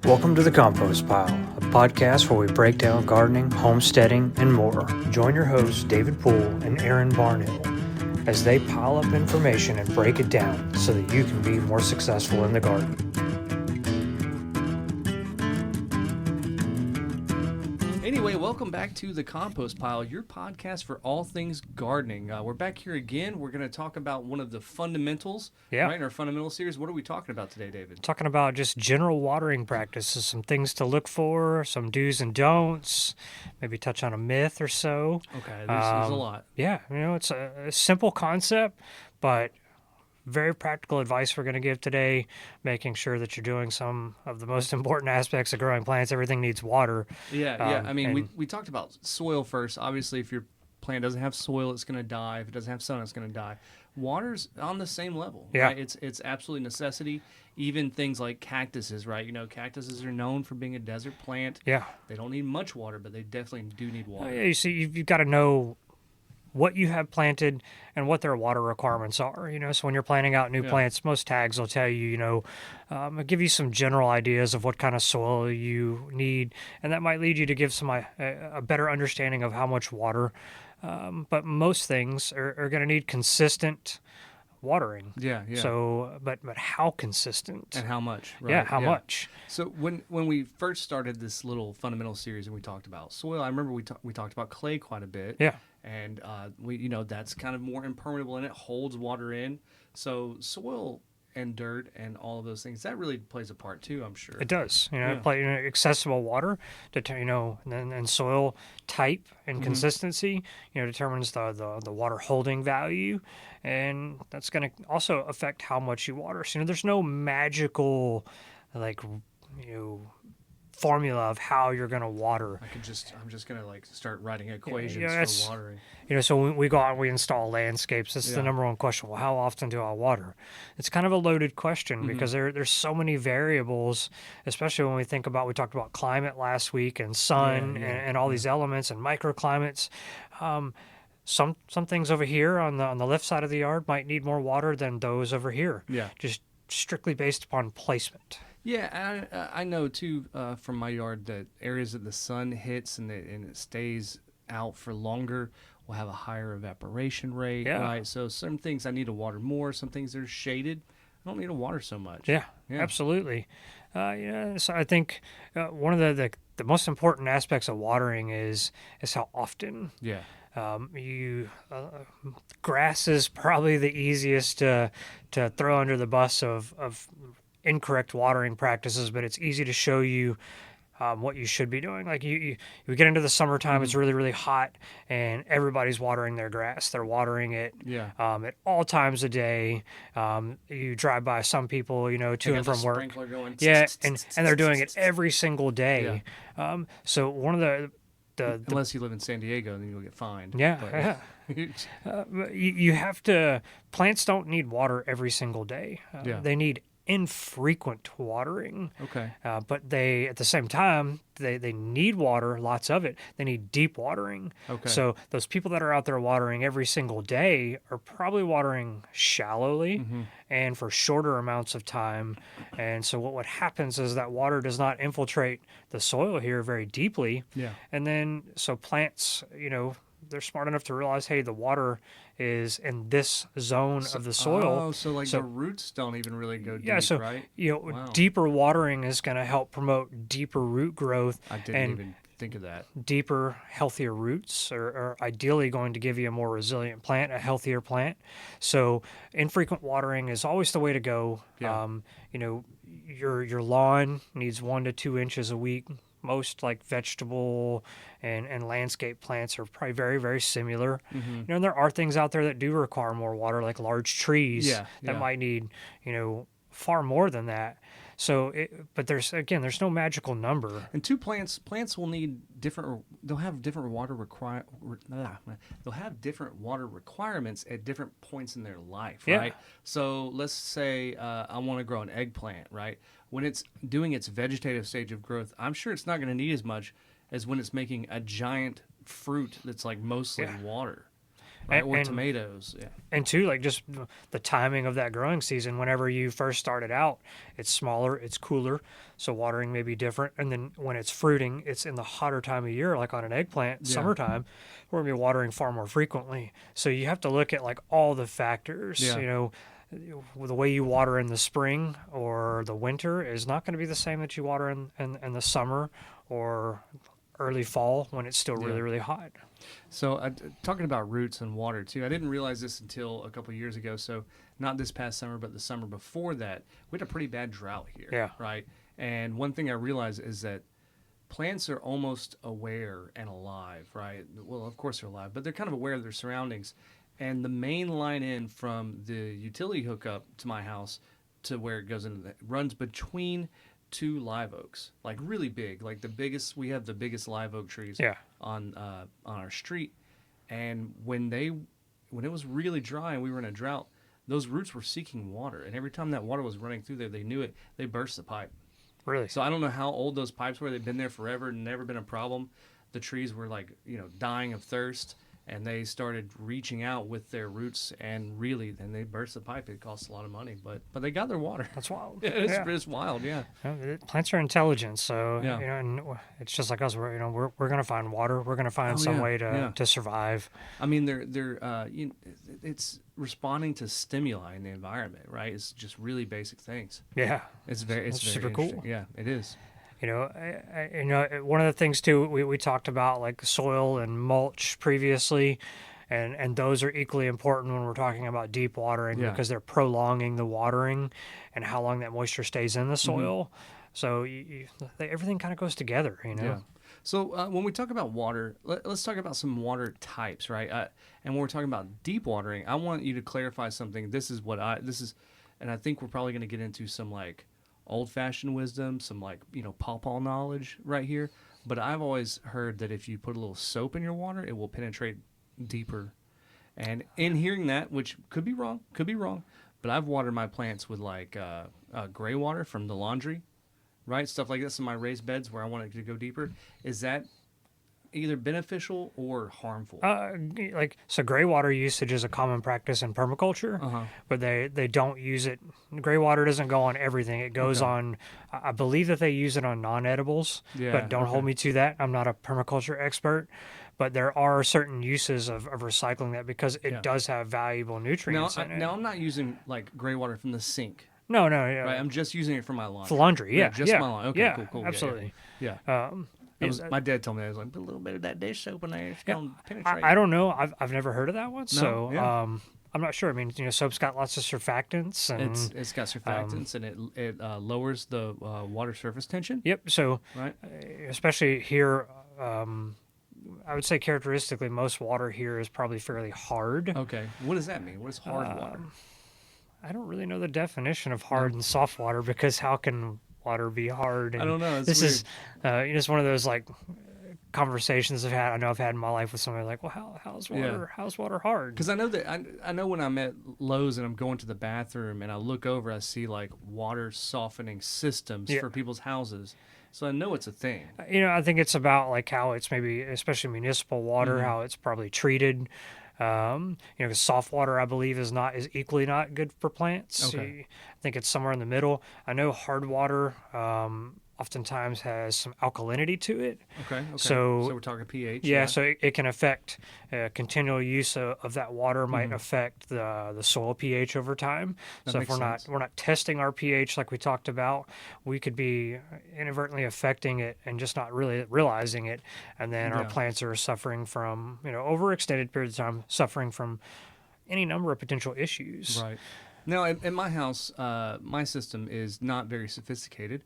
Welcome to the Compost Pile, a podcast where we break down gardening, homesteading, and more. Join your hosts, David Poole and Aaron Barnhill, as they pile up information and break it down so that you can be more successful in the garden. Anyway, welcome back to The Compost Pile, your podcast for all things gardening. We're back here again. We're going to talk about one of the fundamentals, right, in our fundamental series. What are we talking about today, David? Talking about just general watering practices, some things to look for, some do's and don'ts, maybe touch on a myth or so. Okay, there's a lot. Yeah, it's a simple concept, but very practical advice we're going to give today, making sure that you're doing some of the most important aspects of growing plants. Everything needs water. Yeah. I mean, we talked about soil first. Obviously, if your plant doesn't have soil, it's going to die. If it doesn't have sun, it's going to die. Water's on the same level. Yeah. Right? It's absolutely necessity. Even things like cactuses, right? Cactuses are known for being a desert plant. Yeah. They don't need much water, but they definitely do need water. You see, you've got to know what you have planted and what their water requirements are. So when you're planting out new plants, most tags will tell you, give you some general ideas of what kind of soil you need, and that might lead you to give some a better understanding of how much water. But most things are going to need consistent watering. Yeah. So, but how consistent and how much? Right? Yeah, how much? So when we first started this little fundamental series and we talked about soil, I remember we talked about clay quite a bit. Yeah. And that's kind of more impermeable and it holds water in. So soil and dirt and all of those things, that really plays a part too, I'm sure. It does. Accessible water, and soil type and consistency, determines the water holding value, and that's going to also affect how much you water. So there's no magical, formula of how you're going to water. I'm just going to start writing equations for watering. So we go out and we install landscapes. This is the number one question. Well, how often do I water? It's kind of a loaded question because there's so many variables, especially when we talked about climate last week and sun and all these elements and microclimates. Some things over here on the left side of the yard might need more water than those over here. Yeah. Just strictly based upon placement. Yeah, I know too from my yard that areas that the sun hits and it stays out for longer will have a higher evaporation rate, right? So some things I need to water more, some things that are shaded, I don't need to water so much. Yeah. Absolutely. So I think one of the most important aspects of watering is how often. Yeah. Grass is probably the easiest to throw under the bus of incorrect watering practices, but it's easy to show you what you should be doing. Like you get into the summertime, it's really, really hot, and everybody's watering their grass. They're watering it at all times of day. You drive by some people, to and from work. Going, and they're doing it every single day. Yeah. So one of the unless you live in San Diego, then you'll get fined. Yeah. You have to. Plants don't need water every single day. They need infrequent watering. Okay. But they, at the same time, they need water, lots of it. They need deep watering. Okay. So those people that are out there watering every single day are probably watering shallowly and for shorter amounts of time. And so what happens is that water does not infiltrate the soil here very deeply. Yeah. And then, so plants, they're smart enough to realize, hey, the water is in this zone of the soil. Oh, so the roots don't even really go deep, right? Wow. Deeper watering is going to help promote deeper root growth. I didn't even think of that. Deeper, healthier roots are ideally going to give you a more resilient plant, a healthier plant. So infrequent watering is always the way to go. Yeah. Your lawn needs 1 to 2 inches a week. Most vegetable and landscape plants are probably very, very similar. And there are things out there that do require more water, like large trees that might need, far more than that. So, but there's no magical number. And plants will need different. They'll have different water They'll have different water requirements at different points in their life, right? So let's say I want to grow an eggplant, right? When it's doing its vegetative stage of growth, I'm sure it's not going to need as much as when it's making a giant fruit that's mostly water. right? Or and tomatoes. Yeah. and two, like just the timing of that growing season. Whenever you first started out, it's smaller, it's cooler, so watering may be different. And then when it's fruiting, it's in the hotter time of year, like on an eggplant, Yeah. summertime, we're gonna be watering far more frequently. So you have to look at like all the factors. Yeah. You know, the way you water in the spring or the winter is not going to be the same that you water in the summer or early fall when it's still really, Yeah. really hot. So talking about roots and water too, I didn't realize this until a couple of years ago. So not this past summer, but the summer before that, we had a pretty bad drought here. Yeah. Right. And one thing I realized is that plants are almost aware and alive, right? Well, of course they're alive, but they're kind of aware of their surroundings. And the main line in from the utility hookup to my house to where it goes into runs between two live oaks, like really big, like the biggest. We have the biggest live oak trees Yeah. on our street. And when it was really dry and we were in a drought, those roots were seeking water, and every time that water was running through there, they knew it. They burst the pipe. Really? So I don't know how old those pipes were. They've been there forever, never been a problem. The trees were like, dying of thirst, and they started reaching out with their roots, and really, then they burst the pipe. It cost a lot of money, but they got their water. That's wild. It's wild, yeah. Plants are intelligent, so Yeah. and it's just like us. We're going to find water. We're going to find some way to survive. I mean, it's responding to stimuli in the environment, right? It's just really basic things. Yeah, It's very super cool. interesting. Yeah, it is. One of the things too we talked about like soil and mulch previously, and those are equally important when we're talking about deep watering because they're prolonging the watering and how long that moisture stays in the soil. So everything kind of goes together, Yeah. So when we talk about water, let's talk about some water types, right? And when we're talking about deep watering, I want you to clarify something. And I think we're probably going to get into some like old-fashioned wisdom, some like pawpaw knowledge right here. But I've always heard that if you put a little soap in your water, it will penetrate deeper. And in hearing that, which could be wrong, but I've watered my plants with like gray water from the laundry, right? Stuff like this in my raised beds where I want it to go deeper. Is that either beneficial or harmful? So gray water usage is a common practice in permaculture, but they don't use it. Gray water doesn't go on everything. It goes on, I believe that they use it on non-edibles, but don't hold me to that. I'm not a permaculture expert, but there are certain uses of recycling that because it does have valuable nutrients in it. Now, I'm not using like gray water from the sink. No. Right, I'm just using it for my laundry. For laundry, yeah. Just my laundry. Okay, cool. Absolutely. Yeah. My dad told me, I was like, put a little bit of that dish soap in there. It's going to penetrate. I don't know. I've never heard of that one. No, I'm not sure. I mean, soap's got lots of surfactants. And it's got surfactants, and it lowers the water surface tension. Yep. So, right? Especially here, I would say characteristically, most water here is probably fairly hard. Okay. What does that mean? What is hard water? I don't really know the definition of hard and soft water because how can water be hard? And I don't know. This is just one of those like conversations I've had in my life with somebody like, well, how's water hard? Because I know that I know when I'm at Lowe's and I'm going to the bathroom and I look over, I see like water softening systems for people's houses. So I know it's a thing. I think it's about like how it's maybe, especially municipal water, how it's probably treated. Because soft water, I believe, is equally not good for plants. Okay. I think it's somewhere in the middle. I know hard water oftentimes has some alkalinity to it. Okay. So we're talking pH. Yeah, so it can affect continual use of that water might affect the soil pH over time. That so if makes we're not testing our pH like we talked about, we could be inadvertently affecting it and just not really realizing it, and then our plants are suffering from over extended periods of time suffering from any number of potential issues. Right. Now, in my house, my system is not very sophisticated.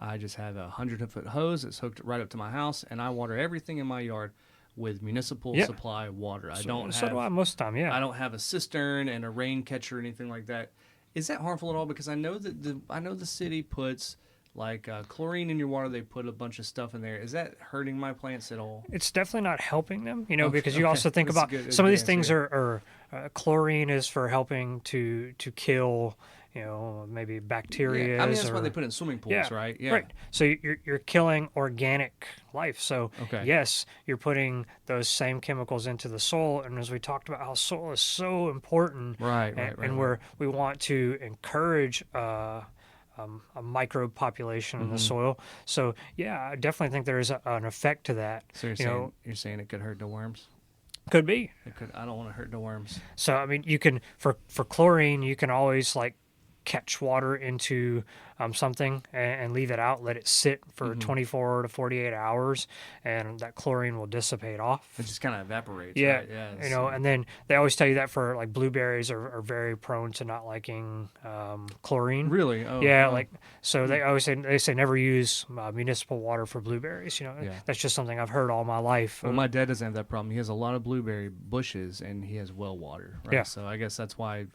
I just have a 100-foot hose that's hooked right up to my house, and I water everything in my yard with municipal supply water. So do I most of the time, I don't have a cistern and a rain catcher or anything like that. Is that harmful at all? Because I know that the city puts like chlorine in your water. They put a bunch of stuff in there. Is that hurting my plants at all? It's definitely not helping them, because you also think about some of these things are chlorine is for helping to kill maybe Yeah, bacteria. I mean that's why they put it in swimming pools, Yeah, right? Yeah. right. So you're killing organic life. So Okay. yes, you're putting those same chemicals into the soil, and as we talked about, how soil is so important, Right, and, right, right, and right. we want to encourage a microbe population in the Mm-hmm. soil. So yeah, I definitely think there is an effect to that. So you're saying it could hurt the worms? Could be. It could. I don't want to hurt the worms. So I mean, you can for chlorine, you can always like catch water into something and leave it out, let it sit for Mm-hmm. 24 to 48 hours, and that chlorine will dissipate off. It just kind of evaporates, Yeah, right? Yeah. and then they always tell you that for like blueberries are very prone to not liking chlorine. Really? Oh. Yeah, Oh. like so they say never use municipal water for blueberries. Yeah. That's just something I've heard all my life. Well, my dad doesn't have that problem. He has a lot of blueberry bushes, and he has well water, right? Yeah. So I guess that's why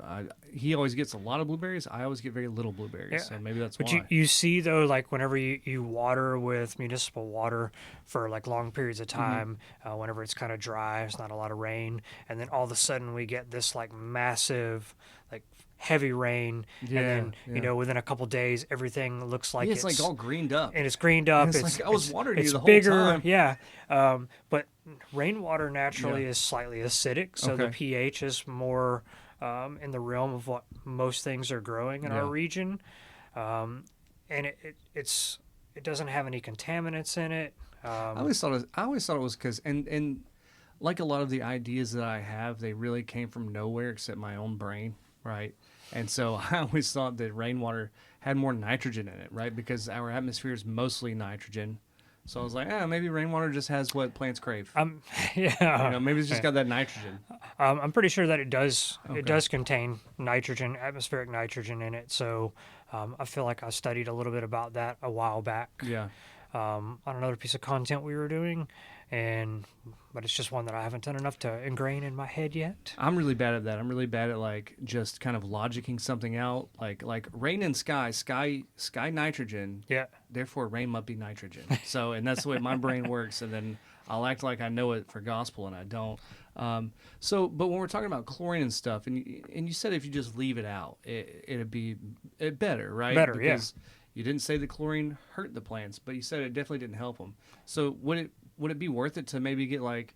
he always gets a lot of blueberries. I always get very little blueberries, Yeah. so maybe that's But why. you see though, like whenever you water with municipal water for like long periods of time, whenever it's kind of dry, it's not a lot of rain, and then all of a sudden we get this like massive, like heavy rain, Yeah, and then yeah. within a couple days everything looks like Yeah, it's like all greened up. and it's greened up. And it's like, I was watering you it's the whole bigger, time. yeah. But rainwater naturally Yeah. is slightly acidic, so the Okay. pH is more in the realm of what most things are growing in our Yeah. region, and it doesn't have any contaminants in it. I always thought it was because and like a lot of the ideas that I have, they really came from nowhere except my own brain, right? And so I always thought that rainwater had more nitrogen in it, right? Because our atmosphere is mostly nitrogen. So I was like, maybe rainwater just has what plants crave. Yeah, Maybe it's just got that nitrogen. I'm pretty sure that it does. Okay. It does contain nitrogen, atmospheric nitrogen in it. So I feel like I studied a little bit about that a while back. Yeah. On another piece of content we were doing, but it's just one that I haven't done enough to ingrain in my head yet. I'm really bad at that. I'm really bad at like just kind of logicking something out, like rain and sky nitrogen. Yeah. Therefore, rain must be nitrogen. So, and that's the way my brain works. And then I'll act like I know it for gospel, and I don't. But when we're talking about chlorine and stuff, and you said if you just leave it out, it'd be better, right? Better, yeah. Because you didn't say the chlorine hurt the plants, but you said it definitely didn't help them. So would it be worth it to maybe get like,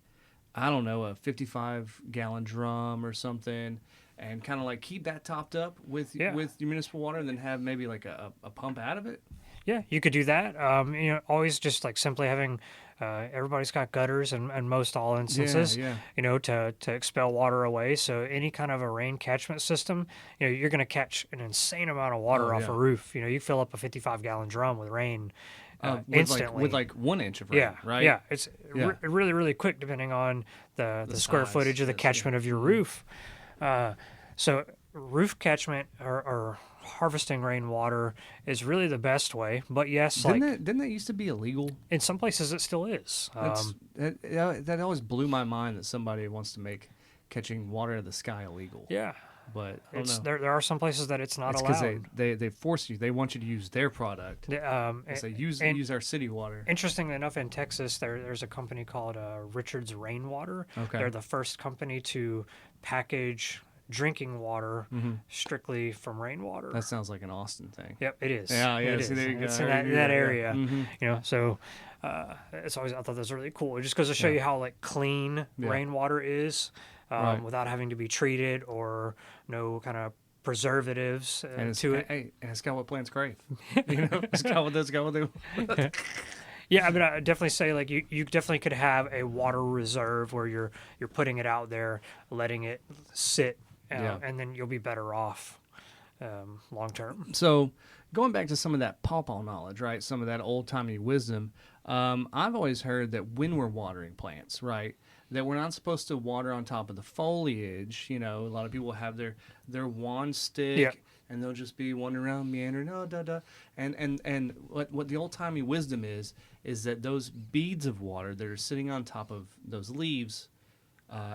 I don't know, a 55-gallon drum or something, and kind of like keep that topped up with your municipal water, and then have maybe like a pump out of it? Yeah, you could do that. Always just like simply having. Everybody's got gutters in most all instances. Yeah. To expel water away. So any kind of a rain catchment system, you're going to catch an insane amount of water off yeah. a roof. You fill up a 55-gallon drum with rain With instantly. with like 1 inch of rain, Yeah, right? yeah, it's Yeah. really, really quick depending on the square size, footage of the yes, catchment of your roof. So roof catchment or harvesting rainwater is really the best way. But yes, Didn't that used to be illegal? in some places it still is. That always blew my mind that somebody wants to make catching water out of the sky illegal. Yeah, But I don't know. there are some places that it's not It's allowed. because they force you. They want you to use their product. They say use our city water. Interestingly enough, in Texas, there's a company called Richard's Rainwater. Okay. They're the first company to package drinking water strictly from rainwater. That sounds like an Austin thing. Yep, it is. Yeah. It See, is. there you go. It's in There you that go, yeah. area. Mhm. So it's always, I thought that was really cool. It just goes to show you how like clean Yeah. rainwater is, Right. without having to be treated or no kind of preservatives And it's, to it. hey, and it's got what plants crave. It's got what they. Yeah, I mean, I definitely say like you definitely could have a water reserve where you're putting it out there, letting it sit, Yeah. and then you'll be better off long term. So, going back to some of that pawpaw knowledge, right? Some of that old timey wisdom. I've always heard that when we're watering plants, right, that we're not supposed to water on top of the foliage. A lot of people have their wand stick. Yeah. And they'll just be wandering around meandering, and what the old timey wisdom is that those beads of water that are sitting on top of those leaves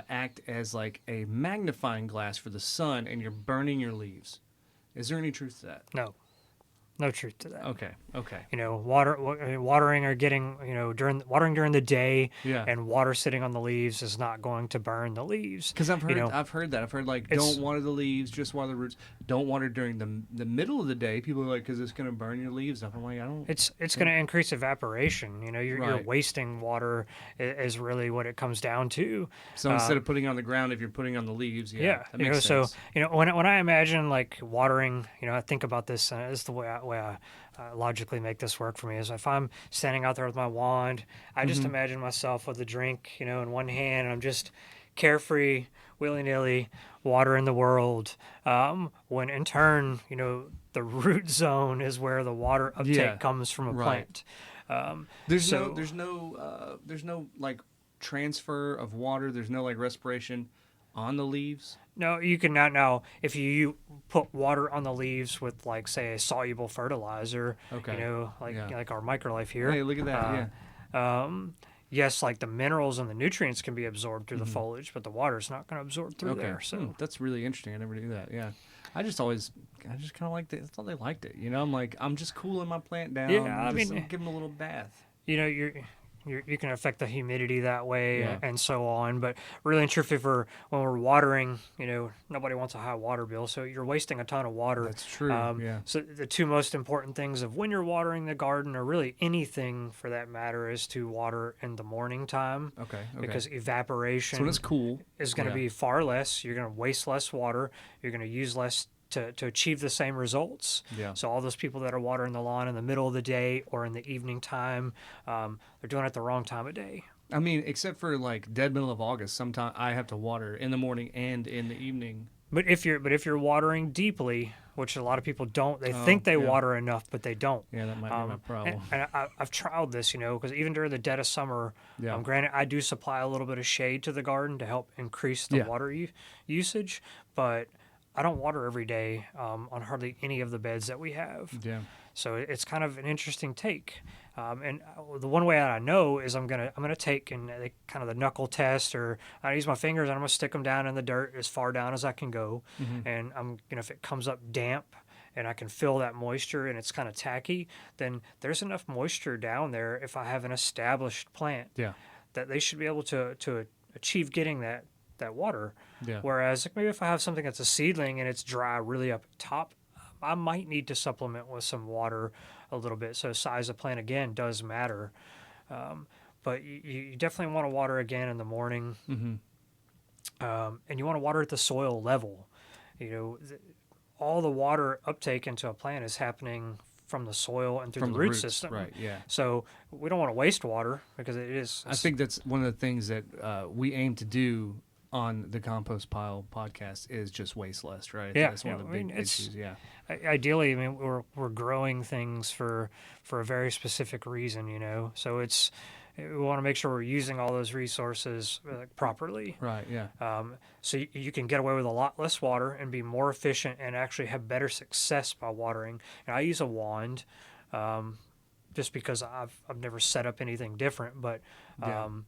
act as like a magnifying glass for the sun, and you're burning your leaves. Is there any truth to that? No. No truth to that. Okay. Okay. Watering or getting, watering during the day Yeah. and water sitting on the leaves is not going to burn the leaves. Because I've heard that. I've heard like It's don't water the leaves, just water the roots. Don't water during the middle of the day. People are like, because it's going to burn your leaves up. I'm like, I don't. it's going to increase evaporation. You're Right. wasting water is really what it comes down to. So instead of putting it on the ground, if you're putting it on the leaves, Yeah, that makes sense. So when I imagine like watering, I think about this. This is the way I logically make this work for me. Is if I'm standing out there with my wand, I just imagine myself with a drink, in one hand, and I'm just carefree, willy nilly, watering the world. When in turn, the root zone is where the water uptake comes from a plant. There's no like transfer of water. There's no like respiration on the leaves. No, you can not now. If you put water on the leaves with, like, say, a soluble fertilizer, like our microlife here. Hey, look at that! Yes, like the minerals and the nutrients can be absorbed through the foliage, but the water's not going to absorb through there. So that's really interesting. I never knew that. Yeah, I just kind of liked it. I thought they liked it. I'm like, I'm just cooling my plant down. Yeah, I'm give them a little bath. You can affect the humidity that way and so on. But really and truthfully, when we're watering, nobody wants a high water bill, so you're wasting a ton of water. That's true. So the two most important things of when you're watering the garden, or really anything for that matter, is to water in the morning time. Okay. Because evaporation when it's cool is going to be far less. You're going to waste less water. You're going to use less to achieve the same results. Yeah. So all those people that are watering the lawn in the middle of the day or in the evening time, they're doing it the wrong time of day. I mean, except for like dead middle of August, sometimes I have to water in the morning and in the evening. But if you're watering deeply, which a lot of people don't, they think they water enough, but they don't. Yeah, that might be my problem. And I've tried this, because even during the dead of summer, granted, I do supply a little bit of shade to the garden to help increase the water usage, but I don't water every day on hardly any of the beds that we have. Yeah. So it's kind of an interesting take. And the one way I know is I'm gonna take kind of the knuckle test, or I use my fingers and I'm gonna stick them down in the dirt as far down as I can go. And if it comes up damp and I can feel that moisture and it's kind of tacky, then there's enough moisture down there if I have an established plant that they should be able to achieve getting that water. Yeah. Whereas maybe if I have something that's a seedling and it's dry really up top, I might need to supplement with some water a little bit. So size of plant again does matter. But you definitely want to water again in the morning. And you want to water at the soil level. All the water uptake into a plant is happening from the soil and through the root roots, system. right? Yeah. So we don't want to waste water because it is. I think that's one of the things that we aim to do on the Compost Pile podcast is just waste less, right? Yeah, That's one of the big issues. Yeah. Ideally, we're growing things for a very specific reason, So we want to make sure we're using all those resources properly. Right. Yeah. So you can get away with a lot less water and be more efficient and actually have better success by watering. And I use a wand. Just because I've never set up anything different, but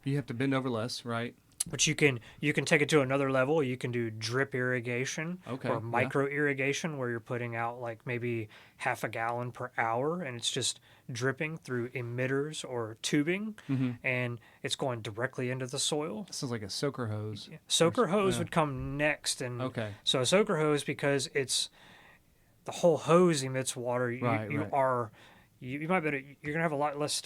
you have to bend over less, right? But you can take it to another level. You can do drip irrigation or micro irrigation, where you're putting out like maybe half a gallon per hour, and it's just dripping through emitters or tubing, and it's going directly into the soil. Sounds like a soaker hose. Soaker hose would come next, and so a soaker hose, because it's the whole hose emits water. You might you're gonna have a lot less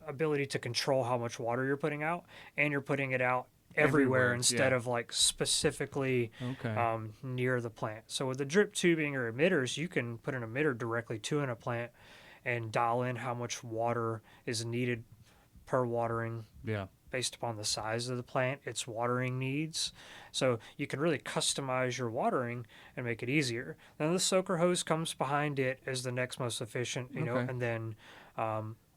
ability to control how much water you're putting out, and you're putting it out everywhere instead of like specifically near the plant. So with the drip tubing or emitters, you can put an emitter directly to in a plant and dial in how much water is needed per watering based upon the size of the plant, its watering needs. So you can really customize your watering and make it easier. Then the soaker hose comes behind it as the next most efficient, and then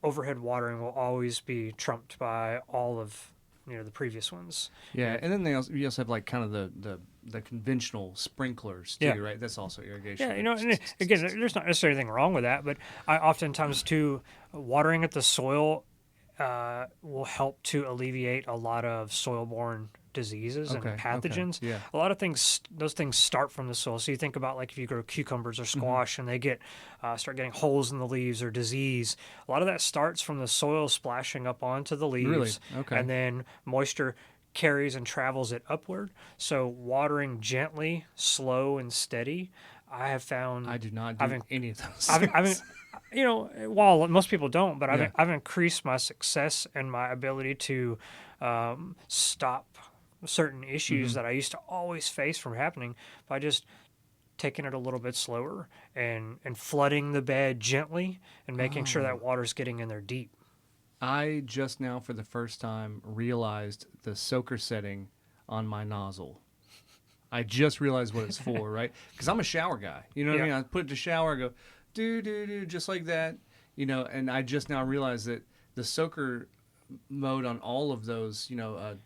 overhead watering will always be trumped by all of the previous ones. Yeah, and then you also have like kind of the conventional sprinklers too, right? That's also irrigation. Yeah, and again, there's not necessarily anything wrong with that, but I oftentimes too, watering at the soil will help to alleviate a lot of soil-borne diseases and Okay. pathogens. Yeah. A lot of things, those things start from the soil. So you think about like if you grow cucumbers or squash and they get start getting holes in the leaves or disease. A lot of that starts from the soil splashing up onto the Really? leaves, Okay. and then moisture carries and travels it upward. So watering gently, slow, and steady, I have found. I do not I've, do any of those I've things. while most people don't, but Yeah. I've increased my success and my ability to stop certain issues that I used to always face from happening by just taking it a little bit slower and flooding the bed gently and making sure that water's getting in there deep. I just now, for the first time, realized the soaker setting on my nozzle. I just realized what it's for, right? Because I'm a shower guy. You know what I Yeah. mean? I put it to shower, I go, do, just like that. And I just now realized that the soaker mode on all of those,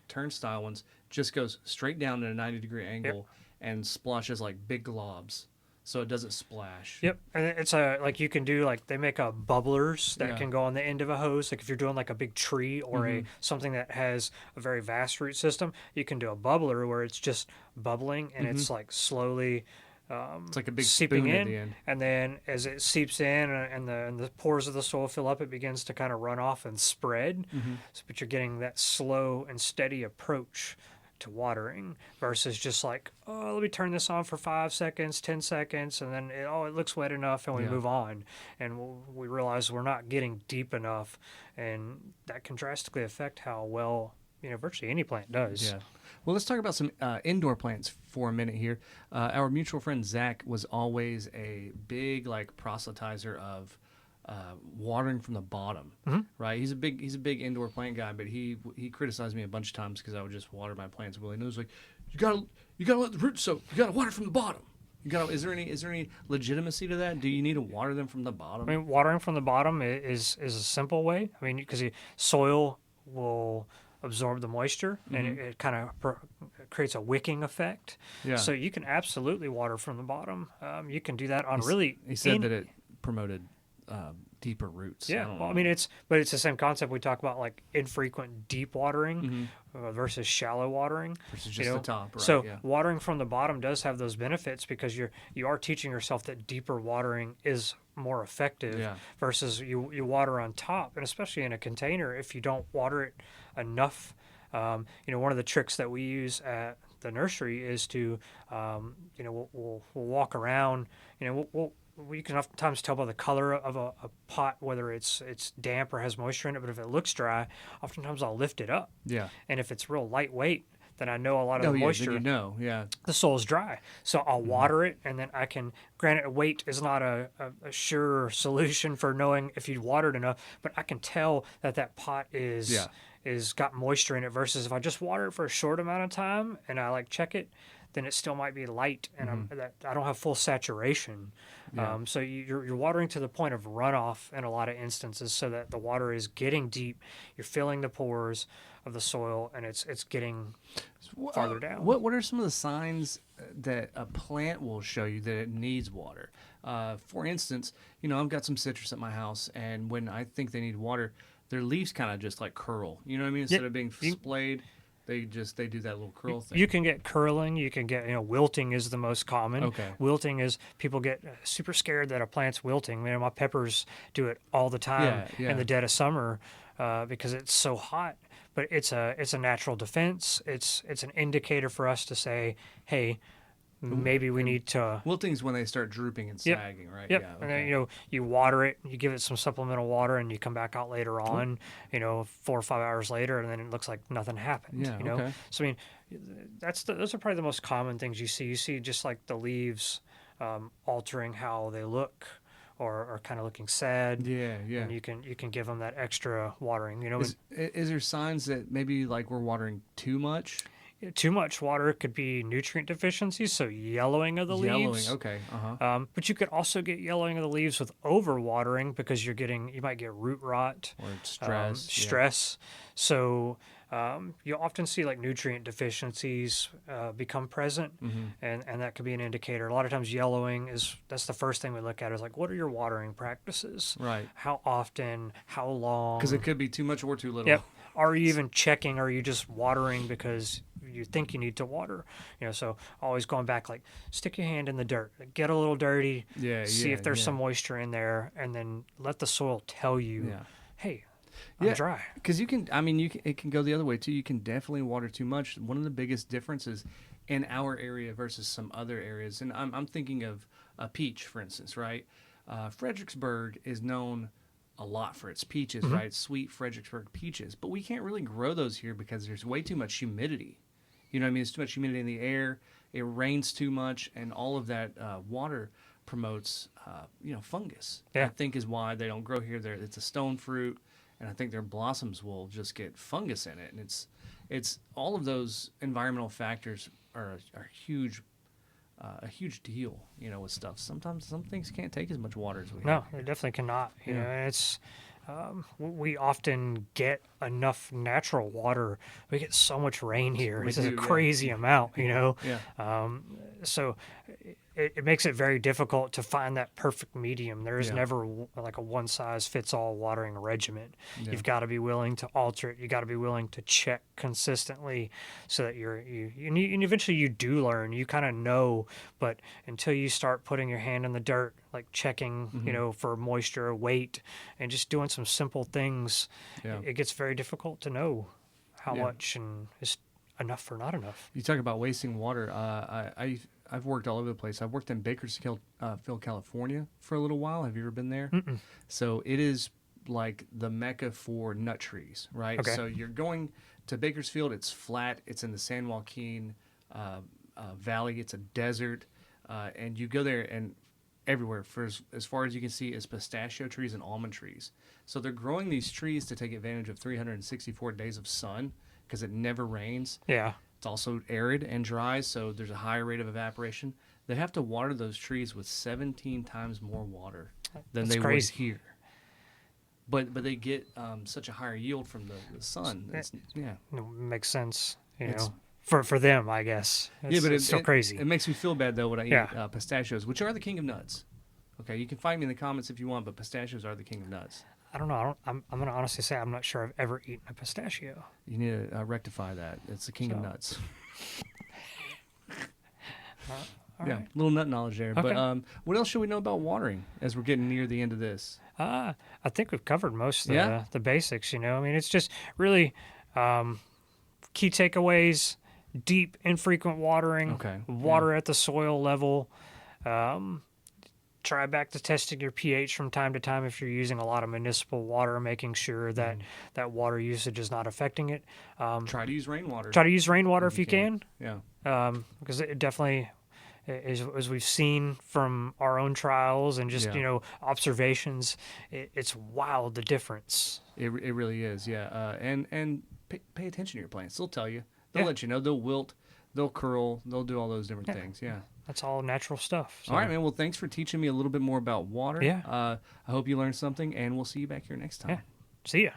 turnstile ones just goes straight down at a 90-degree angle and splashes like big globs. So it doesn't splash. Yep, and it's a like you can do like they make a bubblers that Yeah. can go on the end of a hose. Like if you're doing like a big tree or a something that has a very vast root system, you can do a bubbler where it's just bubbling and it's like slowly It's like a big seeping spoon in, at the end. and then as it seeps in and the pores of the soil fill up, it begins to kind of run off and spread. So, but you're getting that slow and steady approach to watering versus just like, oh, let me turn this on for 5 seconds, 10 seconds, and then it looks wet enough, and we Yeah. move on, and we realize we're not getting deep enough, and that can drastically affect how well virtually any plant does. Yeah. Well, let's talk about some indoor plants for a minute here. Our mutual friend Zach was always a big proselytizer of watering from the bottom, right? He's a big indoor plant guy, but he criticized me a bunch of times because I would just water my plants willy nilly. He was like, you gotta let the roots soak. You gotta water from the bottom. Is there any legitimacy to that? Do you need to water them from the bottom? I mean, watering from the bottom is a simple way. I mean, because the soil will absorb the moisture and it kind of creates a wicking effect. Yeah. So you can absolutely water from the bottom. You can do that on He said that it promoted deeper roots. Yeah, well, I mean, it's the same concept we talk about, like infrequent deep watering versus shallow watering. Versus just the top, right? So yeah. watering from the bottom does have those benefits because you are teaching yourself that deeper watering is more effective versus you water on top, and especially in a container, if you don't water it enough. One of the tricks that we use at the nursery is to, we'll walk around, we can oftentimes tell by the color of a pot whether it's damp or has moisture in it. But if it looks dry, oftentimes I'll lift it up. Yeah. And if it's real lightweight, then I know a lot of the moisture. Yeah. The soil's dry, so I'll water it, and then I can. Granted, weight is not a sure solution for knowing if you watered enough, but I can tell that pot is got moisture in it. Versus if I just water it for a short amount of time and I check it, then it still might be light, and I don't have full saturation. Yeah. So you're watering to the point of runoff in a lot of instances, so that the water is getting deep. You're filling the pores of the soil, and it's getting farther down. What are some of the signs that a plant will show you that it needs water? For instance, I've got some citrus at my house, and when I think they need water, their leaves kind of just curl. You know what I mean? Instead of being splayed, they do that little curl thing. You can get curling. You can get wilting is the most common. Okay. Wilting is people get super scared that a plant's wilting. My peppers do it all the time in the dead of summer because it's so hot. But it's a natural defense. It's an indicator for us to say, hey, maybe we need to. Wilting's when they start drooping and sagging, right? Yep. Yeah. And then you water it, you give it some supplemental water, and you come back out later on, 4 or 5 hours later, and then it looks like nothing happened. Yeah, okay. So I mean, those are probably the most common things you see. You see just like the leaves altering how they look, or kind of looking sad. Yeah. And you can give them that extra watering. Is there signs that maybe we're watering too much? Too much water could be nutrient deficiency, so yellowing of the leaves. Okay. But you could also get yellowing of the leaves with overwatering because you might get root rot Or stress. So you'll often see nutrient deficiencies become present, and that could be an indicator. A lot of times yellowing that's the first thing we look at is what are your watering practices? Right. How often? How long? Because it could be too much or too little. Yep. Are you even checking? Are you just watering because you think you need to water. So always going back, like stick your hand in the dirt, get a little dirty, see if there's some moisture in there, and then let the soil tell you, hey, I'm dry. Because it can go the other way too. You can definitely water too much. One of the biggest differences in our area versus some other areas, and I'm thinking of a peach, for instance, right? Fredericksburg is known a lot for its peaches, right? Sweet Fredericksburg peaches. But we can't really grow those here because there's way too much humidity. You know what I mean? There's too much humidity in the air. It rains too much, and all of that water promotes, fungus. Yeah. I think is why they don't grow here. It's a stone fruit, and I think their blossoms will just get fungus in it. And it's all of those environmental factors are huge. A huge deal, with stuff. Sometimes some things can't take as much water as we have. No, they definitely cannot. It's we often get enough natural water. We get so much rain here. It's a crazy amount, So it makes it very difficult to find that perfect medium. There is never like a one-size-fits-all watering regimen. You've got to be willing to alter it. You got to be willing to check consistently, so that and eventually you do learn. You kind of know, but until you start putting your hand in the dirt, like checking, for moisture, weight, and just doing some simple things, it gets very difficult to know how much and is enough or not enough. You talk about wasting water. I've worked all over the place. I've worked in Bakersfield, California for a little while. Have you ever been there? Mm-mm. So it is like the mecca for nut trees, right? Okay. So you're going to Bakersfield. It's flat. It's in the San Joaquin Valley. It's a desert. And you go there, and everywhere, for as far as you can see, is pistachio trees and almond trees. So they're growing these trees to take advantage of 364 days of sun because it never rains. Yeah. It's also arid and dry, so there's a higher rate of evaporation. They have to water those trees with 17 times more water than they would here. But they get such a higher yield from the sun. It makes sense, for them, I guess. It's so crazy. It makes me feel bad, though, when I eat pistachios, which are the king of nuts. Okay, you can find me in the comments if you want, but pistachios are the king of nuts. I don't know. I'm going to honestly say I'm not sure I've ever eaten a pistachio. You need to rectify that. It's the king of nuts. Right. Little nut knowledge there. Okay. But what else should we know about watering as we're getting near the end of this? I think we've covered most of the basics, it's just really key takeaways: deep, infrequent watering, water at the soil level, try back to testing your pH from time to time if you're using a lot of municipal water, making sure that that water usage is not affecting it. Try to use rainwater. Try to use rainwater if you can. Yeah. Because it definitely, as we've seen from our own trials and just, observations, it's wild, the difference. It really is, yeah. And pay attention to your plants. They'll tell you. They'll let you know. They'll wilt. They'll curl. They'll do all those different things, That's all natural stuff. So. All right, man. Well, thanks for teaching me a little bit more about water. Yeah. I hope you learned something, and we'll see you back here next time. Yeah. See ya.